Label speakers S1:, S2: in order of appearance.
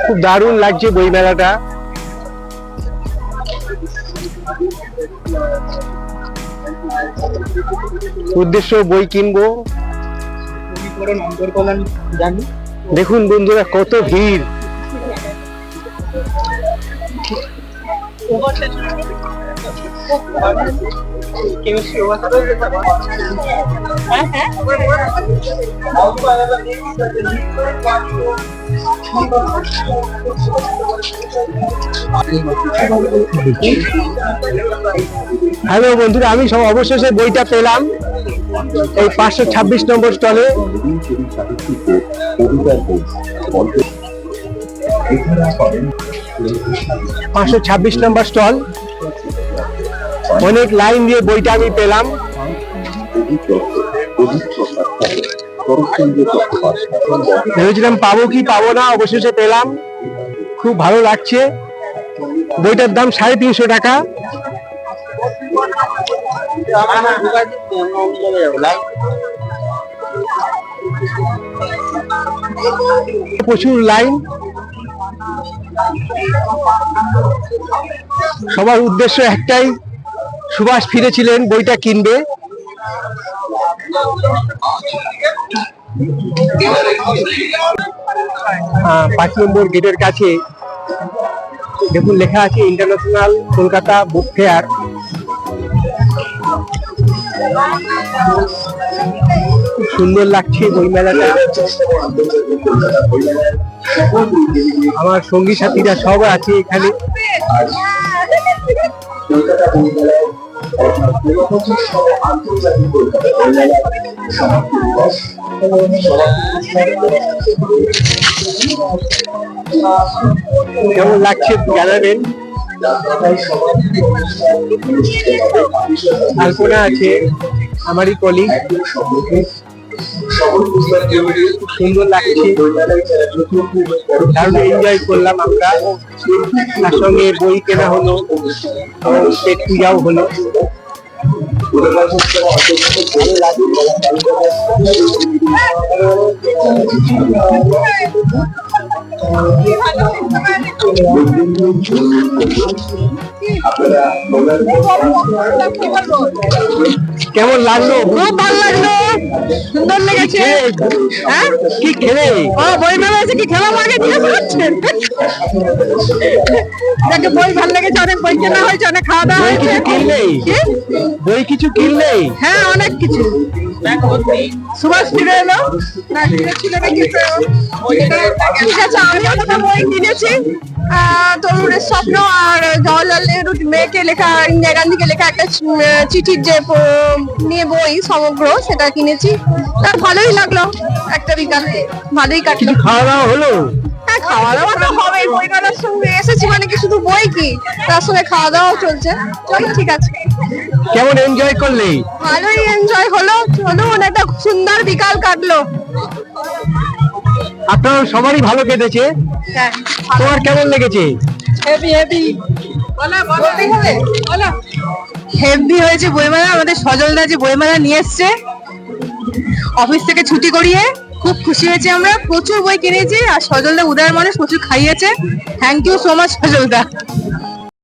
S1: খুব দারুণ লাগছে বই মেলাটা। উদ্দেশ্য বই কিনবো। দেখুন বন্ধুরা কত ভিড়। হ্যালো বন্ধুরা, আমি সব অবশেষে বইটা পেলাম এই 526 নম্বর স্টলে। 526 নম্বর স্টল। অনেক লাইন দিয়ে বইটা আমি পেলাম। ভেবেছিলাম পাবো কি পাবো না, অবশেষে পেলাম। খুব ভালো লাগছে। বইটার দাম 350 টাকা। প্রচুর লাইন। সবার উদ্দেশ্য একটাই, সুভাষ ফিরেছিলেন, বইটা কিনবে। 5 নম্বর গেটের কাছে দেখুন লেখা আছে ইন্টারন্যাশনাল কলকাতা বুক ফেয়ার। খুব সুন্দর লাগছে বই মেলাটা। আমার সঙ্গী সাথীরা সব আছে এখানে। কেমন লাগছে জানাবেন। আলপনা আছে, আমারই কলিগ। সুন্দর লাগছে, দারুণ এনজয় করলাম আমরা। তার সঙ্গে বই কেনা হলো, পেট পূজাও হলো। কেমন লাগলো?
S2: খুব ভালো লাগলো, সুন্দর লেগেছে। হ্যাঁ
S1: কি খেলে?
S2: বই মেলা আছে, কি খেলা লাগে জিজ্ঞেস করছেন? যাকে বই ভালো লেগেছে, অনেক বই কেনা হয়েছে, অনেক খাওয়া দাওয়া হয়েছে।
S1: বই কিছু কিনলেই?
S2: হ্যাঁ অনেক কিছু। সুভাষ ফিরে এলো না, ফিরেছিল নাকি? ঠিক আছে, আমিও একটা বই কিনেছি, তরুণের স্বপ্ন আর জওয়াহরলাল নেহরুর মেয়েকে লেখা, ইন্দিরা গান্ধীকে লেখা একটা চিঠির যে নিয়ে বই সমগ্র, সেটা কিনেছি। তার ভালোই লাগলো, একটা বিকাল ভালোই কাটলো।
S1: খাওয়া দাওয়া হলো?
S2: হ্যাঁ খাওয়া দাওয়া তো হবেই, বই মেলার সঙ্গে এসেছি মানে কি শুধু বই কি, তার সঙ্গে খাওয়া দাওয়াও চলছে। চলো ঠিক আছে।
S1: কেমন এনজয় করলে?
S2: ভালোই এনজয় হলো, চলুন একটা সুন্দর বিকাল কাটলো।
S1: আপনার সবারই ভালো কেটেছে। তোমার কেমন লেগেছে?
S2: হেভি হেভি হেভি হয়েছে বইমেলা। আমাদের সজলদা যে বইমেলা নিয়ে এসছে অফিস থেকে ছুটি করিয়ে, খুব খুশি হয়েছে আমরা। প্রচুর বই কিনেছি আর সজলদা উদয়ের মানুষ, প্রচুর খাইয়েছে। Thank you so much সজলদা।